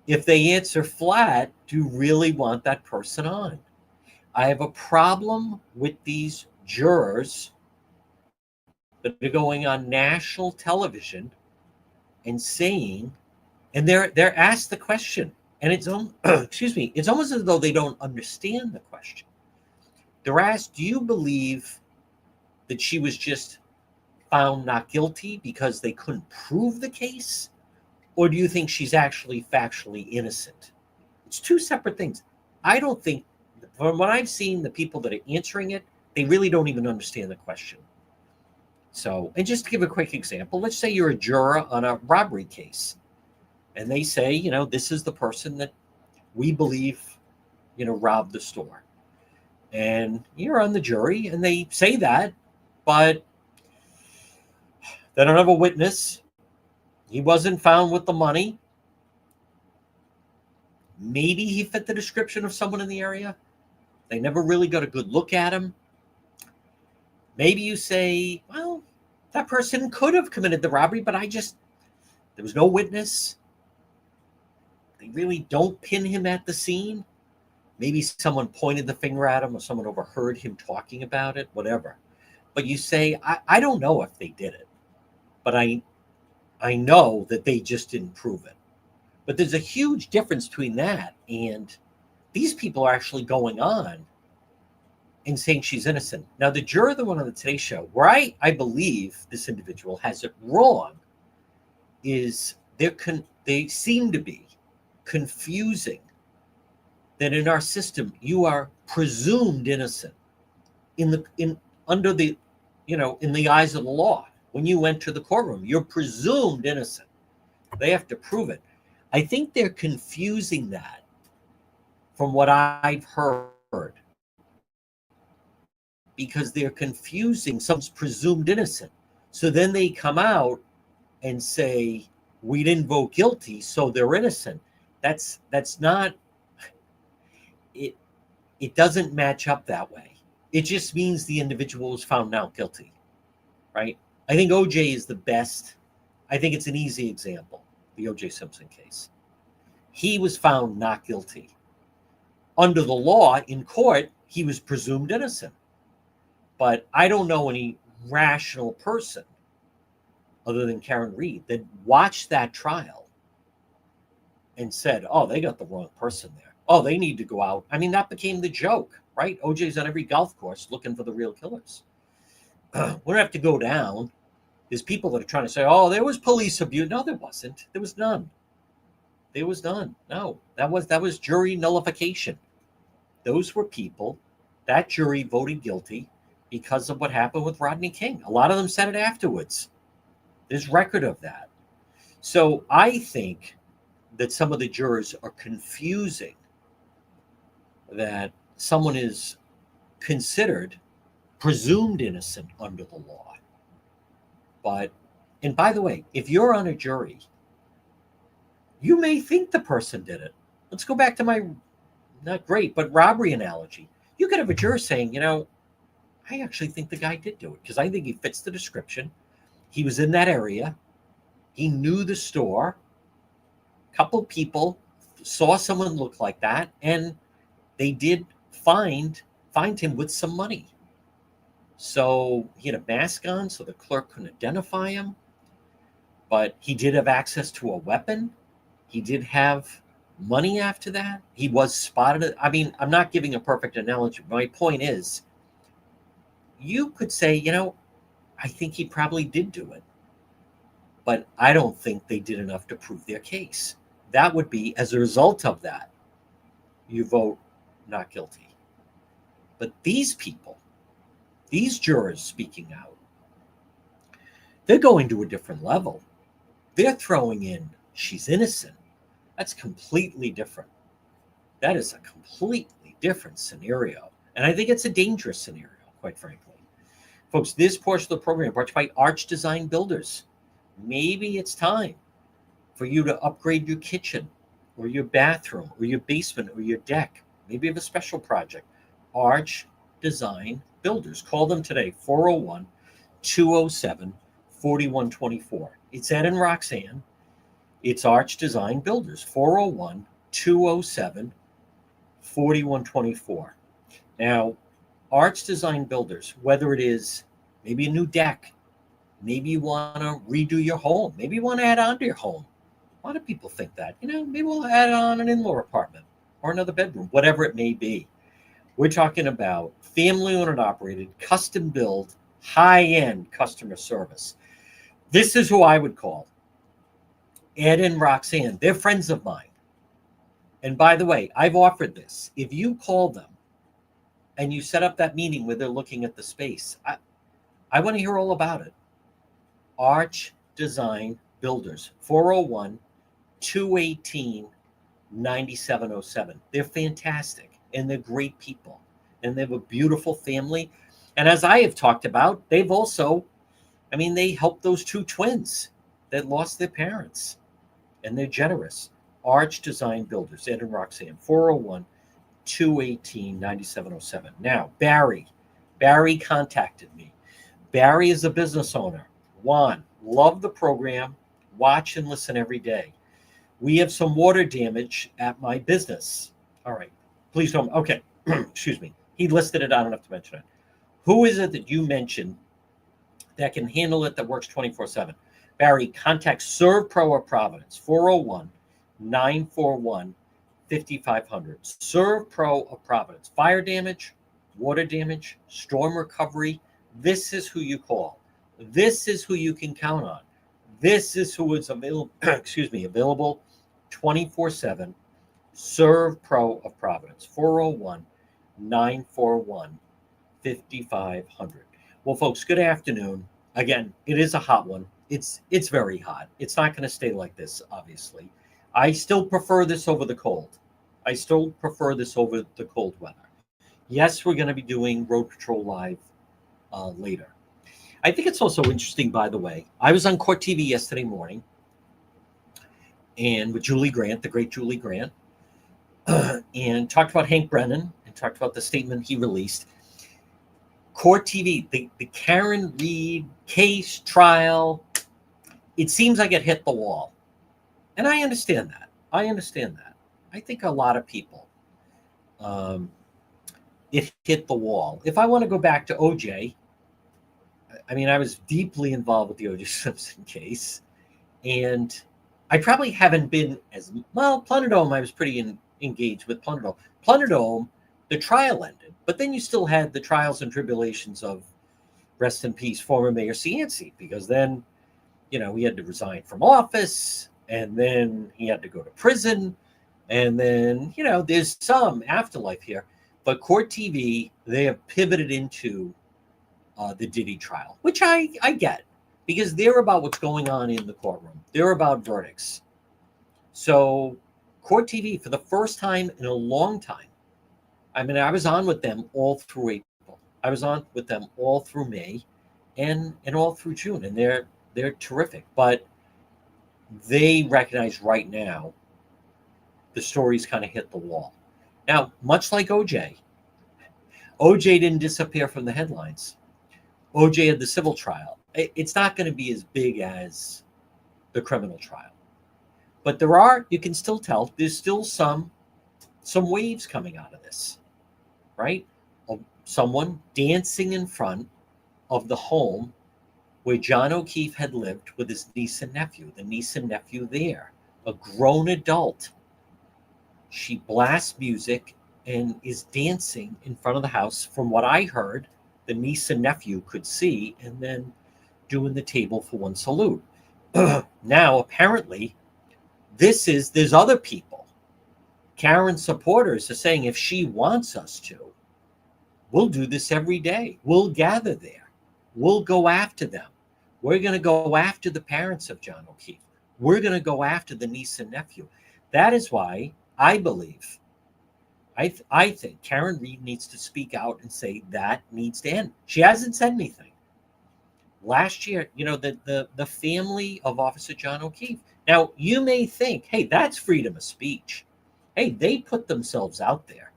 If they answer flat, do you really want that person on? I have a problem with these jurors that are going on national television and saying, and they're asked the question, and it's excuse me, it's almost as though they don't understand the question. They're asked, do you believe that she was just found not guilty because they couldn't prove the case? Or do you think she's actually factually innocent? It's two separate things. I don't think, from what I've seen, the people that are answering it, they really don't even understand the question. So, and just to give a quick example, let's say you're a juror on a robbery case, and they say, this is the person that we believe, robbed the store. And you're on the jury, and they say that, but they don't have a witness. He wasn't found with the money. Maybe he fit the description of someone in the area. They never really got a good look at him. Maybe you say, well, that person could have committed the robbery, but there was no witness. They really don't pin him at the scene. Maybe someone pointed the finger at him or someone overheard him talking about it, whatever. But you say, I don't know if they did it, but I know that they just didn't prove it. But there's a huge difference between that and these people are actually going on and saying she's innocent. Now, the juror, the one on the Today Show, where I believe this individual has it wrong, is they seem to be confusing that in our system you are presumed innocent in the eyes of the law. When you enter the courtroom, you're presumed innocent. They have to prove it. I think they're confusing that from what I've heard, because they're confusing someone's presumed innocent. So then they come out and say, we didn't vote guilty, so they're innocent. That's not it. It doesn't match up that way. It just means the individual was found not guilty, right? I think OJ is the best. I think it's an easy example, the OJ Simpson case. He was found not guilty. Under the law, in court, he was presumed innocent. But I don't know any rational person other than Karen Reed that watched that trial and said, oh, they got the wrong person there. Oh, they need to go out. I mean, that became the joke, right? OJ's on every golf course looking for the real killers. We don't have to go down. There's people that are trying to say, oh, there was police abuse. No, there wasn't. There was none. There was none. No, that was jury nullification. Those were people, that jury voted guilty because of what happened with Rodney King. A lot of them said it afterwards. There's record of that. So I think that some of the jurors are confusing that someone is considered presumed innocent under the law. But, and by the way, if you're on a jury, you may think the person did it. Let's go back to my, not great, but robbery analogy. You could have a juror saying, I actually think the guy did do it because I think he fits the description. He was in that area. He knew the store. A couple people saw someone look like that, and they did find him with some money. So he had a mask on, so the clerk couldn't identify him. But he did have access to a weapon. He did have money after that. He was spotted. I mean, I'm not giving a perfect analogy. My point is, you could say, I think he probably did do it. But I don't think they did enough to prove their case. That would be, as a result of that, you vote not guilty. But these people, these jurors speaking out, they're going to a different level. They're throwing in, she's innocent. That's completely different. That is a completely different scenario. And I think it's a dangerous scenario, quite frankly. Folks, this portion of the program brought to you by Arch Design Builders. Maybe it's time for you to upgrade your kitchen or your bathroom or your basement or your deck. Maybe you have a special project. Arch Design Builders. Call them today, 401-207-4124. It's Ed and Roxanne. It's Arch Design Builders, 401-207-4124. Now, Arch Design Builders, whether it is maybe a new deck, Maybe you want to redo your home. Maybe you want to add on to your home. A lot of people think that. Maybe we'll add on an in-law apartment or another bedroom, whatever it may be. We're talking about family owned and operated, custom built, high-end customer service. This is who I would call Ed and Roxanne. They're friends of mine. And by the way, I've offered this. If you call them and you set up that meeting where they're looking at the space, I want to hear all about it. Arch Design Builders, 401 218 9707. They're fantastic and they're great people and they have a beautiful family. And as I have talked about, they've also, they helped those two twins that lost their parents and they're generous. Arch Design Builders, Ed and Roxanne, 401 218 9707. Now, Barry contacted me. Barry is a business owner. Juan, love the program, watch and listen every day. We have some water damage at my business. All right, please don't. Okay, excuse me. He listed it. I don't have to mention it. Who is it that you mentioned that can handle it, that works 24/7? Barry, contact Serve Pro of Providence, 401 941 5500. Serve Pro of Providence. Fire damage, water damage, storm recovery. This is who you call. This is who you can count on. This is who is available, available 24/7. Serve Pro of Providence, 401 941 5500. Well, folks, good afternoon. Again, it is a hot one. It's very hot. It's not going to stay like this, obviously. I still prefer this over the cold. I still prefer this over the cold weather. Yes, we're going to be doing Road Patrol Live later. I think it's also interesting, by the way, I was on Court TV yesterday morning and with Julie Grant, the great Julie Grant, and talked about Hank Brennan and talked about the statement he released. Court TV, the Karen Reed case trial, it seems like it hit the wall. And I understand that. I think a lot of people, it hit the wall. If I want to go back to OJ, I was deeply involved with the OJ Simpson case. And I probably haven't been as well. Plunderdome, I was pretty engaged with Plunderdome. Plunderdome, the trial ended, but then you still had the trials and tribulations of, rest in peace, former Mayor Cianci, because then, he had to resign from office, and then he had to go to prison, and then, there's some afterlife here. But Court TV, they have pivoted into the Diddy trial, which I get, because they're about what's going on in the courtroom. They're about verdicts. So Court TV, for the first time in a long time, I was on with them all through April. I was on with them all through May and all through June, and they're terrific. But they recognize right now the story's kind of hit the wall. Now, much like OJ didn't disappear from the headlines. OJ had the civil trial. It's not going to be as big as the criminal trial. But you can still tell, there's still some waves coming out of this, right? Of someone dancing in front of the home where John O'Keefe had lived with his niece and nephew. The niece and nephew there, a grown adult. She blasts music and is dancing in front of the house. From what I heard, the niece and nephew could see, and then doing the table for one salute. Now, apparently, there's other people. Karen's supporters are saying if she wants us to, we'll do this every day. We'll gather there. We'll go after them. We're going to go after the parents of John O'Keefe. We're going to go after the niece and nephew. That is why I believe, I think Karen Reed needs to speak out and say that needs to end. She hasn't said anything. Last year, the family of Officer John O'Keefe. Now, you may think, hey, that's freedom of speech. Hey, they put themselves out there.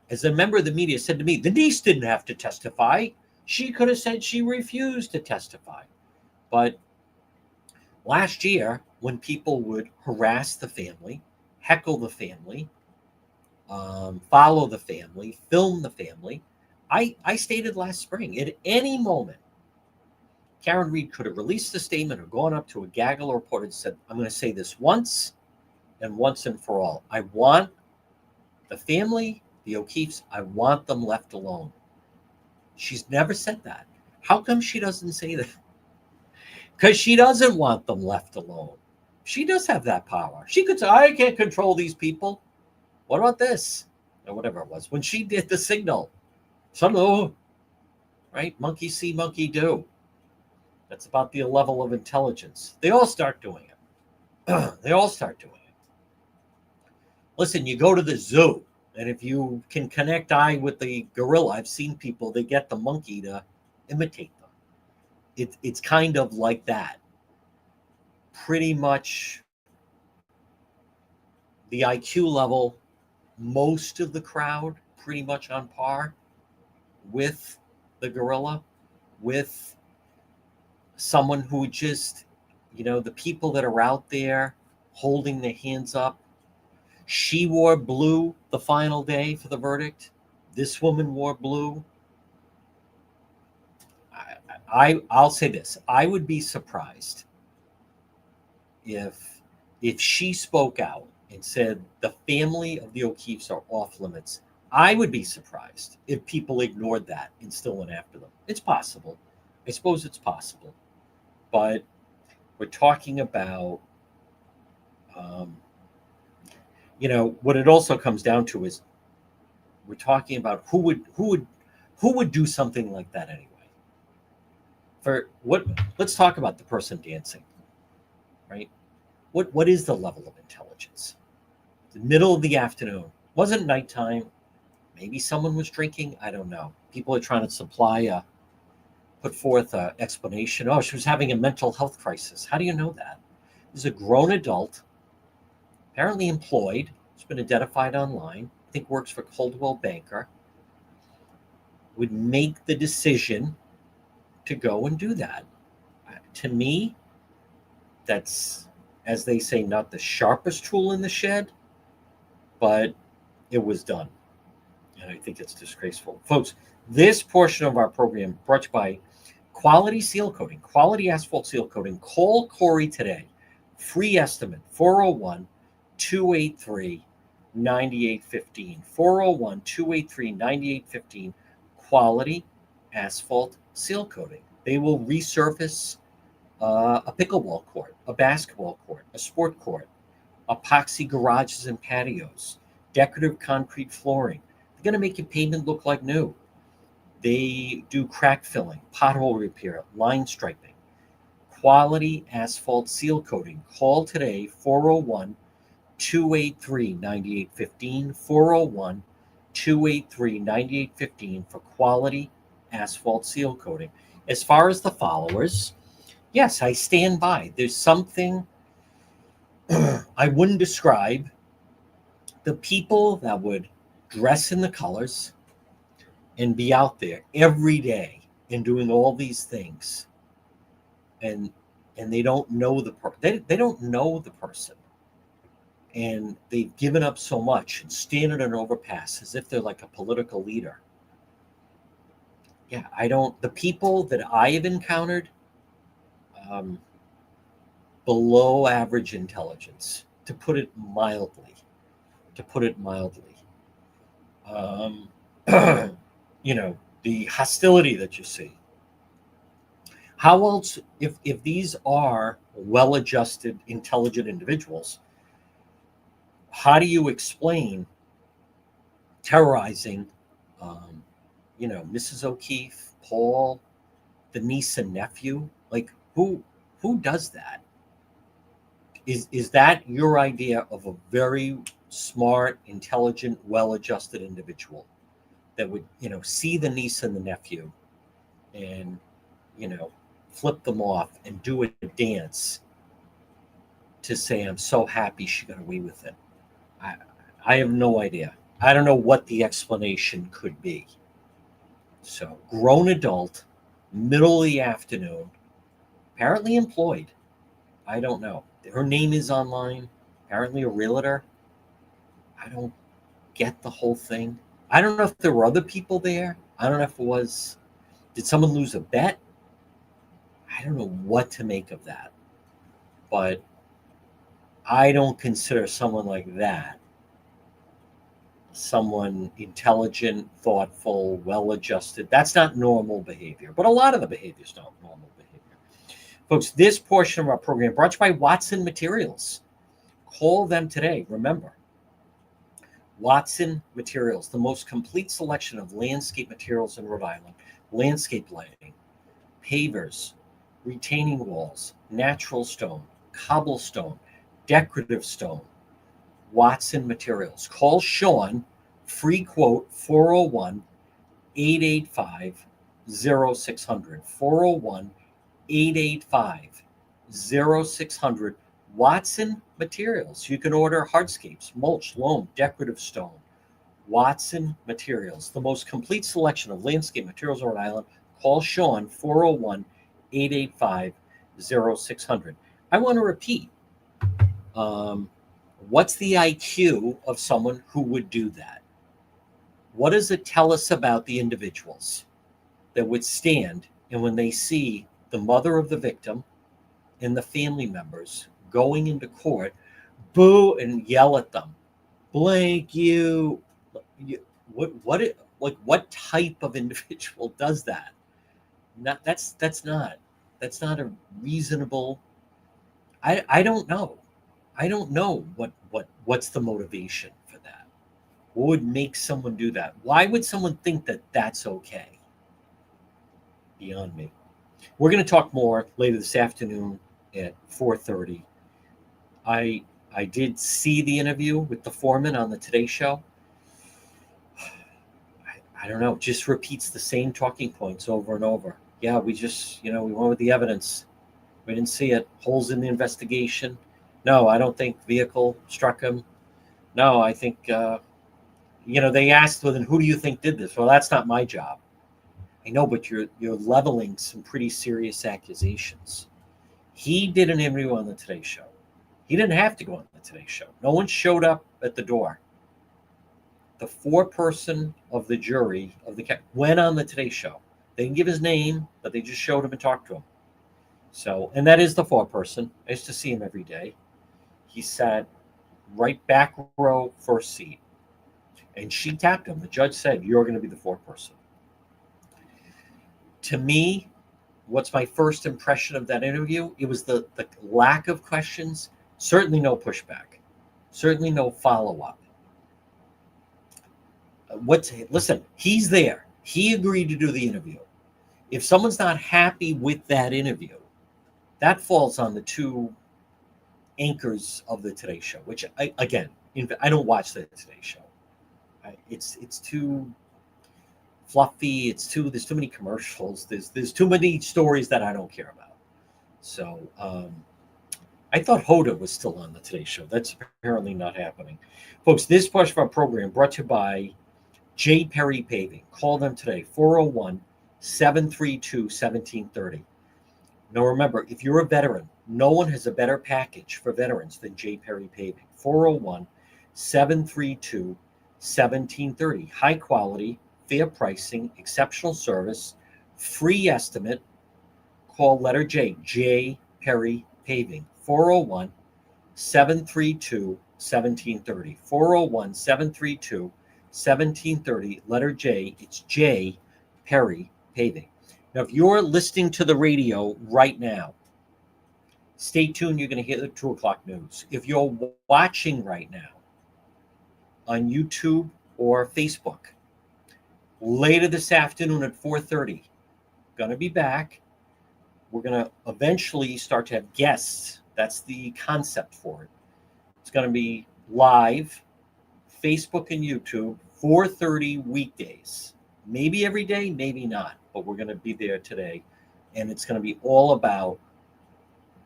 As a member of the media said to me, the niece didn't have to testify. She could have said she refused to testify. But last year, when people would harass the family, heckle the family, follow the family, film the family, I stated last spring, at any moment, Karen Reed could have released a statement or gone up to a gaggle reporter and said, I'm going to say this once and for all. I want the family, the O'Keefes, I want them left alone. She's never said that. How come she doesn't say that? Because she doesn't want them left alone. She does have that power. She could say, I can't control these people. What about this? Or whatever it was. When she did the signal, some, right? Monkey see, monkey do. That's about the level of intelligence. They all start doing it. They all start doing it. Listen, you go to the zoo, and if you can connect eye with the gorilla, I've seen people, they get the monkey to imitate them. It's kind of like that. Pretty much the IQ level, most of the crowd pretty much on par with the gorilla, with someone who just, the people that are out there holding their hands up. She wore blue the final day for the verdict. This woman wore blue. I'll say this. I would be surprised if she spoke out and said the family of the O'Keefes are off limits. I would be surprised if people ignored that and still went after them. It's possible. I suppose it's possible. But we're talking about, what it also comes down to is we're talking about who would do something like that anyway. Let's talk about the person dancing, right? What is the level of intelligence? The middle of the afternoon. Wasn't nighttime. Maybe someone was drinking. I don't know. People are trying to put forth an explanation. Oh, she was having a mental health crisis. How do you know that? This is a grown adult, apparently employed. It's been identified online. I think works for Coldwell Banker. Would make the decision to go and do that. To me, that's, as they say, not the sharpest tool in the shed, but it was done. And I think it's disgraceful. Folks, this portion of our program brought to you by Quality Seal Coating, Quality Asphalt Seal Coating. Call Corey today. Free estimate, 401-283-9815. 401-283-9815. Quality Asphalt Seal Coating. They will resurface a pickleball court, a basketball court, a sport court, epoxy garages and patios, decorative concrete flooring. They're going to make your pavement look like new. They do crack filling, pothole repair, line striping. Quality Asphalt Seal Coating. Call today, 401-283-9815, 401-283-9815 for Quality Asphalt Seal Coating. As far as the followers, yes, I stand by. There's something I wouldn't describe. The people that would dress in the colors and be out there every day and doing all these things, and they don't know they don't know the person, and they've given up so much and stand at an overpass as if they're like a political leader. Yeah, the people that I have encountered, below average intelligence, to put it mildly. The hostility that you see. How else, if these are well-adjusted, intelligent individuals, how do you explain terrorizing, Mrs. O'Keefe, Paul, the niece and nephew? Like, who does that? Is that your idea of a very smart, intelligent, well-adjusted individual that would, see the niece and the nephew and, flip them off and do a dance to say, I'm so happy she got away with it? I have no idea. I don't know what the explanation could be. So, grown adult, middle of the afternoon, apparently employed. I don't know. Her name is online, apparently a realtor. I don't get the whole thing. I don't know if there were other people there. I don't know if it was, did someone lose a bet? I don't know what to make of that, but I don't consider someone like that someone intelligent, thoughtful, well-adjusted. That's not normal behavior, but a lot of the behavior is not normal behavior. Folks, this portion of our program brought to you by Watson Materials. Call them today. Remember, Watson Materials, the most complete selection of landscape materials in Rhode Island, landscape lighting, pavers, retaining walls, natural stone, cobblestone, decorative stone. Watson Materials. Call Sean, free quote, 401 885 0600. 401 885 0600. Watson Materials. You can order hardscapes, mulch, loam, decorative stone. Watson Materials, the most complete selection of landscape materials in Rhode Island. Call Sean, 401 885 0600. I want to repeat. What's the IQ of someone who would do that? What does it tell us about the individuals that would stand and when they see the mother of the victim and the family members going into court, boo and yell at them, blank you, what type of individual does that? That's not a reasonable. I don't know. I don't know what's the motivation for that. What would make someone do that? Why would someone think that that's okay? Beyond me. We're going to talk more later this afternoon at 4:30. I did see the interview with the foreman on the Today Show. I don't know, just repeats the same talking points over and over. Yeah, we just, we went with the evidence. We didn't see it. Holes in the investigation. No, I don't think vehicle struck him. No, I think, they asked, well, then who do you think did this? Well, that's not my job. I know, but you're leveling some pretty serious accusations. He did an interview on the Today Show. He didn't have to go on the Today Show. No one showed up at the door. The foreperson of the jury went on the Today Show. They didn't give his name, but they just showed him and talked to him. So, and that is the foreperson. I used to see him every day. He sat right back row, first seat. And she tapped him. The judge said, you're going to be the foreperson. To me, what's my first impression of that interview? It was the lack of questions. Certainly no pushback. Certainly no follow-up. Listen, he's there. He agreed to do the interview. If someone's not happy with that interview, that falls on the two anchors of the Today Show, which I don't watch the Today Show. It's too fluffy. There's too many commercials. There's too many stories that I don't care about. So I thought Hoda was still on the Today Show. That's apparently not happening. Folks, this portion of our program brought to you by J. Perry Paving. Call them today, 401-732-1730. Now remember, if you're a veteran, no one has a better package for veterans than J. Perry Paving. 401-732-1730. High quality, fair pricing, exceptional service, free estimate. Call letter J, J. Perry Paving. 401-732-1730. 401-732-1730. Letter J, it's J. Perry Paving. Now, if you're listening to the radio right now, stay tuned. You're going to hear the 2 o'clock news. If you're watching right now on YouTube or Facebook, later this afternoon at 4:30, going to be back. We're going to eventually start to have guests. That's the concept for it. It's going to be live, Facebook and YouTube, 4:30 weekdays. Maybe every day, maybe not, but we're going to be there today. And it's going to be all about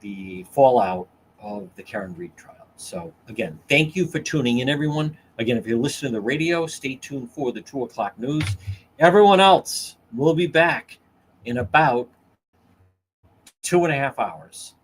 the fallout of the Karen Reed trial. So again, thank you for tuning in, everyone. Again, if you're listening to the radio, stay tuned for the 2 o'clock news. Everyone else will be back in about 2.5 hours.